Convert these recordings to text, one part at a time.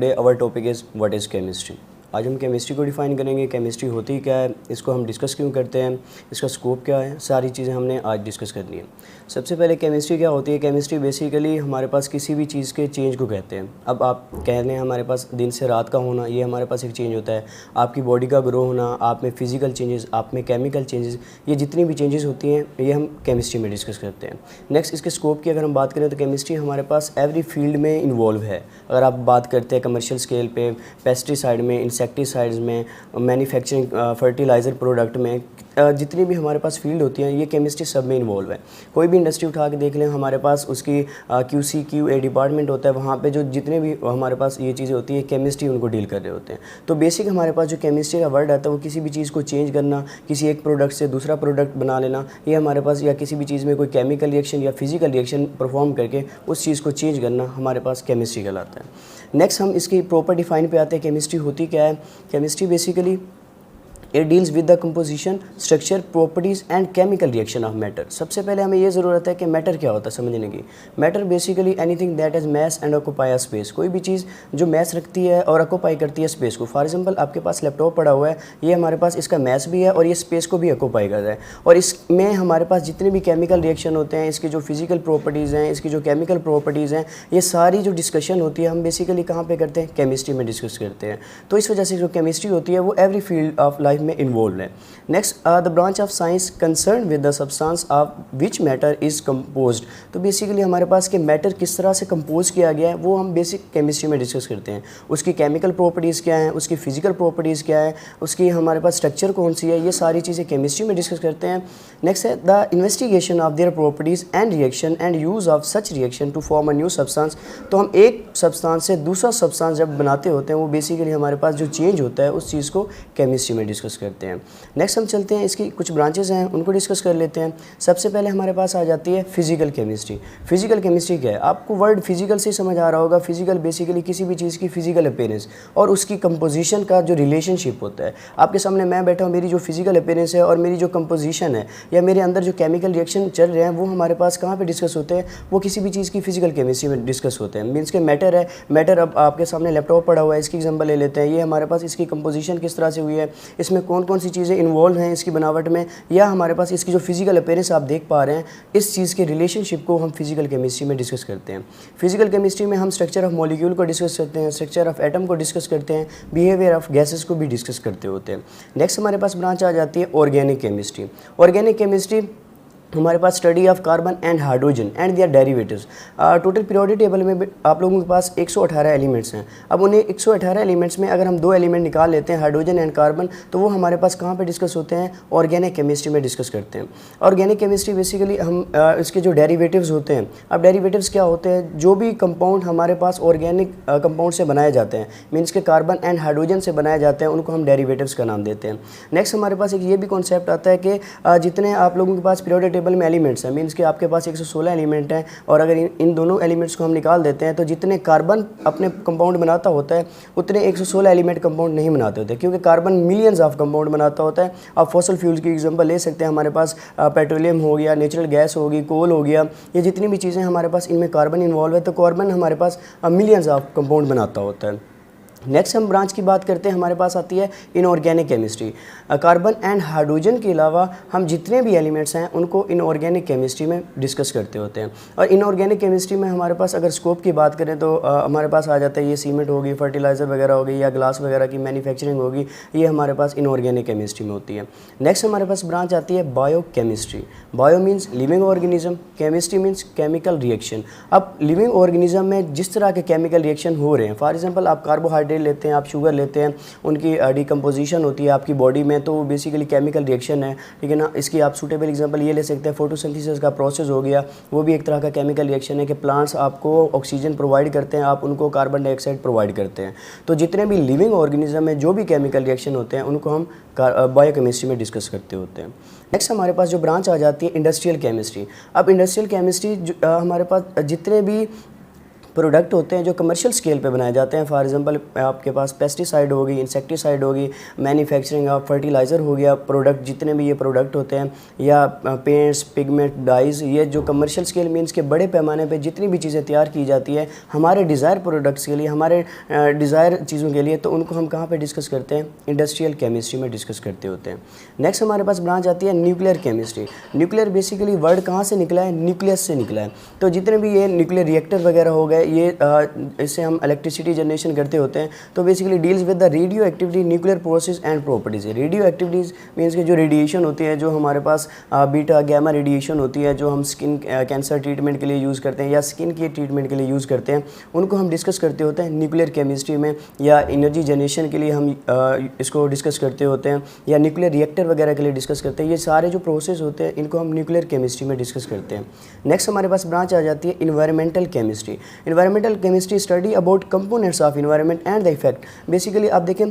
Today our topic is what is chemistry. आज हम chemistry को डिफ़ाइन करेंगे, केमिस्ट्री होती क्या है, इसको हम डिस्कस क्यों करते हैं, इसका स्कोप क्या है, सारी चीज़ें हमने आज डिस्कस करनी है। सबसे पहले केमिस्ट्री क्या होती है। केमिस्ट्री बेसिकली हमारे पास किसी भी चीज़ के चेंज को कहते हैं। अब आप कह लें हमारे पास दिन से रात का होना, ये हमारे पास एक चेंज होता है। आपकी बॉडी का ग्रो होना, आप में फ़िज़िकल चेंजेस, आप में केमिकल चेंजेस, ये जितनी भी चेंजेस होती हैं ये हम केमिस्ट्री में डिस्कस करते हैं। नेक्स्ट इसके स्कोप की अगर हम बात करें तो केमिस्ट्री हमारे पास एवरी फील्ड में इन्वॉल्व है। अगर आप बात करते हैं कमर्शियल स्केल पे, पेस्टिसाइड में, इंसेक्टिसाइड्स में, मैन्युफैक्चरिंग, फर्टिलाइज़र प्रोडक्ट में, जितनी भी हमारे पास फील्ड होती हैं ये केमिस्ट्री सब में इन्वॉल्व है। कोई भी इंडस्ट्री उठा के देख लें, हमारे पास उसकी QC/QA डिपार्टमेंट होता है। वहाँ पे जो जितने भी हमारे पास ये चीज़ें होती है केमिस्ट्री उनको डील कर रहे होते हैं। तो बेसिक हमारे पास जो केमिस्ट्री का वर्ड आता है वो किसी भी चीज़ को चेंज करना, किसी एक प्रोडक्ट से दूसरा प्रोडक्ट बना लेना, ये हमारे पास, या किसी भी चीज़ में कोई केमिकल रिएक्शन या फिजिकल रिएक्शन परफॉर्म करके उस चीज़ को चेंज करना हमारे पास केमिस्ट्री कहलाता है। नेक्स्ट हम इसकी प्रॉपर डिफाइन पे आते हैं। केमिस्ट्री होती क्या है। Chemistry basically it deals with the composition, structure, properties and chemical reaction of matter. सबसे पहले हमें ये ज़रूरत है कि मैटर क्या होता है समझने की। Matter basically anything that is mass and occupy space. कोई भी चीज़ जो मैस रखती है और ऑक्यूपाई करती है स्पेस को। फॉर एग्जांपल आपके पास लैपटॉप पड़ा हुआ है, ये हमारे पास इसका मैस भी है और ये स्पेस को भी ऑक्यूपाई कर रहा है। और इसमें हमारे पास जितने भी केमिकल रिएक्शन होते हैं, इसकी जो फिजिकल प्रॉपर्टीज़ हैं, इसकी जो केमिकल प्रॉपर्टीज़ हैं, ये सारी जो डिस्कशन होती है हम बेसिकली कहाँ पर करते हैं, केमिस्ट्री में डिस्कस करते हैं। तो इस वजह से जो केमिस्ट्री होती है वो एवरी फील्ड ऑफ लाइफ में इन्वॉल्व है। Next the branch of science concern with the substance of which matter is composed. तो बेसिकली हमारे पास के मैटर किस तरह से कंपोज किया गया है वो हम बेसिक केमिस्ट्री में डिस्कस करते हैं। उसकी केमिकल प्रॉपर्टीज़ क्या हैं, उसकी फिजिकल प्रॉपर्टीज़ क्या है, उसकी हमारे पास स्ट्रक्चर कौन सी है, ये सारी चीज़ें केमिस्ट्री में डिस्कस करते हैं। नेक्स्ट है the investigation of their properties and reaction and use of such reaction to form a new substance. तो हम एक सब्सटेंस से दूसरा सब्सटेंस जब बनाते होते हैं वो बेसिकली हमारे पास जो चेंज होता है उस चीज़ को केमिस्ट्री में डिस्कस करते हैं। नेक्स्ट हम चलते हैं, इसकी कुछ ब्रांचेस हैं उनको डिस्कस कर लेते हैं। सबसे पहले हमारे पास आ जाती है फिजिकल केमिस्ट्री। फिजिकल केमिस्ट्री क्या है, आपको वर्ड फिजिकल से समझ आ रहा होगा। फिजिकल बेसिकली किसी भी चीज़ की फिजिकल अपीयरेंस और उसकी कंपोजिशन का जो रिलेशनशिप होता है। आपके सामने मैं बैठा हूँ, मेरी जो फिजिकल अपीयरेंस है और मेरी जो कंपोजिशन है या मेरे अंदर जो केमिकल रिएक्शन चल रहे हैं वो हमारे पास कहाँ पे डिस्कस होते हैं, वो किसी भी चीज़ की फिजिकल केमिस्ट्री में डिस्कस होते हैं। मीन्स के मैटर है, मैटर अब आपके सामने लैपटॉप पड़ा हुआ है, इसकी एग्जाम्पल ले लेते हैं। ये हमारे पास इसकी कंपोजिशन किस तरह से हुई है, इसमें कौन कौन सी चीज़ें इन्वॉल्व हैं इसकी बनावट में, या हमारे पास इसकी जो फिजिकल अपीयरेंस आप देख पा रहे हैं, इस चीज़ के रिलेशनशिप को हम फिजिकल केमिस्ट्री में डिस्कस करते हैं। फिजिकल केमिस्ट्री में हम स्ट्रक्चर ऑफ मॉलिक्यूल को डिस्कस करते हैं, स्ट्रक्चर ऑफ एटम को डिस्कस करते हैं, बिहेवियर ऑफ गैसेस को भी डिस्कस करते होते हैं। नेक्स्ट हमारे पास ब्रांच आ जाती है ऑर्गेनिक केमिस्ट्री। ऑर्गेनिक केमिस्ट्री हमारे पास study of carbon and hydrogen and their derivatives. Total periodic table में आप लोगों के पास 118 एलिमेंट्स हैं। अब उन्हें 118 एलिमेंट्स में अगर हम 2 एलिमेंट निकाल लेते हैं, हाइड्रोजन एंड कार्बन, तो वो हमारे पास कहाँ पे डिस्कस होते हैं, ऑर्गेनिक केमिस्ट्री में डिस्कस करते हैं। ऑर्गेनिक केमिस्ट्री बेसिकली हम इसके जो डेरिवेटिव्स होते हैं, अब डेरिवेटिव्स क्या होते हैं, जो भी कंपाउंड हमारे पास ऑर्गेनिक कंपाउंड से बनाए जाते हैं, मीन्स के कार्बन एंड हाइड्रोजन से बनाए जाते हैं, उनको हम डेरिवेटिव्स का नाम देते हैं। नेक्स्ट हमारे पास एक ये भी कॉन्सेप्ट आता है कि जितने आप लोगों के पास पीरियोडिक टेबल में एलिमेंट्स हैं, मीन्स कि आपके पास 116 एलिमेंट हैं, और अगर इन दोनों एलिमेंट्स को हम निकाल देते हैं तो जितने कार्बन अपने कंपाउंड बनाता होता है उतने 116 एलिमेंट कंपाउंड नहीं बनाते होते, क्योंकि कार्बन मिलियंस ऑफ कंपाउंड बनाता होता है। आप फॉसल फ्यूल्स की एग्जांपल ले सकते हैं, हमारे पास पेट्रोलियम हो गया, नेचुरल गैस होगी, कोल हो गया, ये जितनी भी चीज़ें हमारे पास इनमें कार्बन इन्वॉल्व है, तो कार्बन हमारे पास मिलियंस ऑफ कंपाउंड बनाता होता है। नेक्स्ट हम ब्रांच की बात करते हैं, हमारे पास आती है inorganic chemistry. Carbon and hydrogen के अलावा हम जितने भी एलिमेंट्स हैं उनको इनऑर्गेनिक केमिस्ट्री में डिस्कस करते होते हैं। और इनऑर्गेनिक केमिस्ट्री में हमारे पास अगर स्कोप की बात करें तो हमारे पास आ जाता है ये सीमेंट होगी, फर्टिलाइज़र वगैरह होगी, या ग्लास वगैरह की मैन्युफैक्चरिंग होगी, ये हमारे पास इनऑर्गेनिक केमिस्ट्री में होती है। नेक्स्ट हमारे पास ब्रांच आती है bio chemistry. Bio means living organism, chemistry means chemical reaction. अब लिविंग ऑर्गेनिज्म में जिस तरह के केमिकल रिएक्शन हो रहे हैं, फॉर एग्जाम्पल आप कार्बोहाइड्रेट लेते हैं, आप शुगर लेते हैं, उनकी डिकम्पोजिशन होती है आपकी बॉडी में, तो बेसिकली केमिकल रिएक्शन है, ठीक है ना। इसकी आप सूटेबल एग्जांपल ये ले सकते हैं, फोटोसिंथेसिस का प्रोसेस हो गया, वो भी एक तरह का केमिकल रिएक्शन है कि प्लांट्स आपको ऑक्सीजन प्रोवाइड करते हैं, आप उनको कार्बन डाइऑक्साइड प्रोवाइड करते हैं। तो जितने भी लिविंग ऑर्गेनिज्म में जो भी केमिकल रिएक्शन होते हैं उनको हम बायोकेमिस्ट्री में डिस्कस करते होते हैं। नेक्स्ट हमारे पास जो ब्रांच आ जाती है इंडस्ट्रियल केमिस्ट्री। अब इंडस्ट्रियल केमिस्ट्री हमारे पास जितने भी प्रोडक्ट होते हैं जो कमर्शियल स्केल पे बनाए जाते हैं। फॉर एग्जांपल आपके पास पेस्टिसाइड होगी, इंसेक्टिसाइड होगी, मैन्युफैक्चरिंग ऑफ फर्टिलाइज़र हो गया, प्रोडक्ट जितने भी ये प्रोडक्ट होते हैं, या पेंट्स, पिगमेंट, डाइज़, ये जो कमर्शियल स्केल मीन्स के बड़े पैमाने पे जितनी भी चीज़ें तैयार की जाती है हमारे डिज़ायर प्रोडक्ट्स के लिए, हमारे डिज़ायर चीज़ों के लिए, तो उनको हम कहाँ पे डिस्कस करते हैं? इंडस्ट्रियल केमिस्ट्री में डिस्कस करते होते हैं। नेक्स्ट हमारे पास ब्रांच आती है nuclear chemistry. Nuclear basically word कहाँ से निकला है? न्यूक्लियस से निकला है। तो जितने भी ये न्यूक्लियर रिएक्टर वगैरह हो गए, ये इससे हम इलेक्ट्रिसिटी जनरेशन करते होते हैं। तो basically deals with the radio activity, nuclear process and properties. Radio activities means के जो रेडिएशन होती है, जो हमारे पास बीटा गैमा रेडिएशन होती है, जो हम स्किन कैंसर ट्रीटमेंट के लिए यूज़ करते हैं या स्किन के ट्रीटमेंट के लिए यूज़ करते हैं, उनको हम डिस्कस करते होते हैं न्यूक्लियर केमिस्ट्री में। या एनर्जी जनरेशन के लिए हम इसको डिस्कस करते होते हैं, या न्यूक्लियर रिएक्टर वगैरह के लिए डिस्कस करते हैं। ये सारे जो प्रोसेस होते हैं इनको हम न्यूक्लियर केमिस्ट्री में डिस्कस करते हैं। नेक्स्ट हमारे पास ब्रांच आ जाती है environmental chemistry. Environmental chemistry study about components of environment and the effect. Basically आप देखें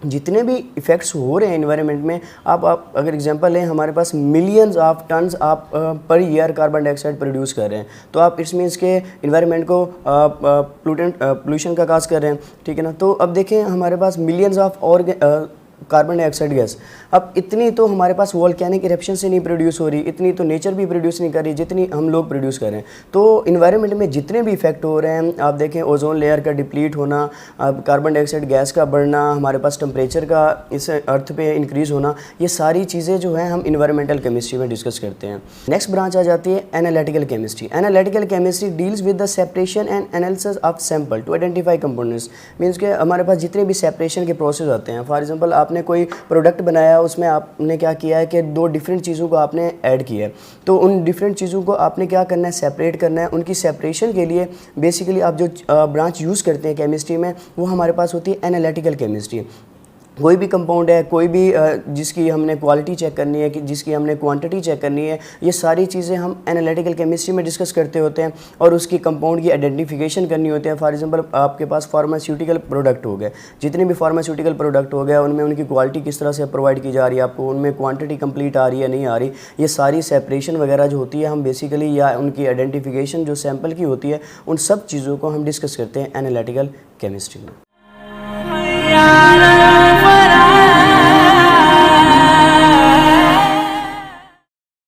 जितने भी इफ़ेक्ट्स हो रहे हैं इन्वायरमेंट में, आप अगर एग्जांपल लें, हमारे पास मिलियंस ऑफ टन्स आप per year carbon dioxide produce कर रहे हैं। तो आप इट्स मीन्स के इन्वायरमेंट को पोल्यूशन का काज कर रहे हैं, ठीक है ना। तो अब देखें हमारे पास मिलियंस ऑफ और कार्बन डाइऑक्साइड गैस, अब इतनी तो हमारे पास वोल्केनिक इरप्शन से नहीं प्रोड्यूस हो रही, इतनी तो नेचर भी प्रोड्यूस नहीं कर रही जितनी हम लोग प्रोड्यूस कर रहे हैं। तो इन्वायरमेंट में जितने भी इफेक्ट हो रहे हैं, आप देखें ओजोन लेयर का डिप्लीट होना, कार्बन डाइऑक्साइड गैस का बढ़ना, हमारे पास टेम्परेचर का इस अर्थ पे इंक्रीज़ होना, ये सारी चीज़ें जो हैं हम इन्वायरमेंटल केमिस्ट्री में डिस्कस करते हैं। नेक्स्ट ब्रांच आ जाती है analytical chemistry. Analytical chemistry deals with the separation and analysis of sample to identify components. Means के हमारे पास जितने भी सेपरेशन के प्रोसेस आते हैं, फॉर एग्जाम्पल आपने कोई प्रोडक्ट बनाया, उसमें आपने क्या किया है कि दो डिफरेंट चीज़ों को आपने ऐड किया है। तो उन डिफरेंट चीज़ों को आपने क्या करना है? सेपरेट करना है। उनकी सेपरेशन के लिए बेसिकली आप जो ब्रांच यूज़ करते हैं केमिस्ट्री में, वो हमारे पास होती है एनालिटिकल केमिस्ट्री। कोई भी कंपाउंड है, कोई भी जिसकी हमने क्वालिटी चेक करनी है, कि जिसकी हमने क्वांटिटी चेक करनी है, ये सारी चीज़ें हम एनालिटिकल केमिस्ट्री में डिस्कस करते होते हैं। और उसकी कंपाउंड की आइडेंटिफिकेशन करनी होती है। फॉर एग्जांपल आपके पास फार्मास्यूटिकल प्रोडक्ट हो गए, जितने भी फार्मास्यूटिकल प्रोडक्ट हो गए, उनमें उनकी क्वालिटी किस तरह से प्रोवाइड की जा रही है आपको, उनमें क्वान्टिटी कंप्लीट आ रही है नहीं आ रही, ये सारी सेपरेशन वगैरह जो होती है हम बेसिकली, या उनकी आइडेंटिफिकेशन जो सैम्पल की होती है, उन सब चीज़ों को हम डिस्कस करते हैं एनालिटिकल केमिस्ट्री में।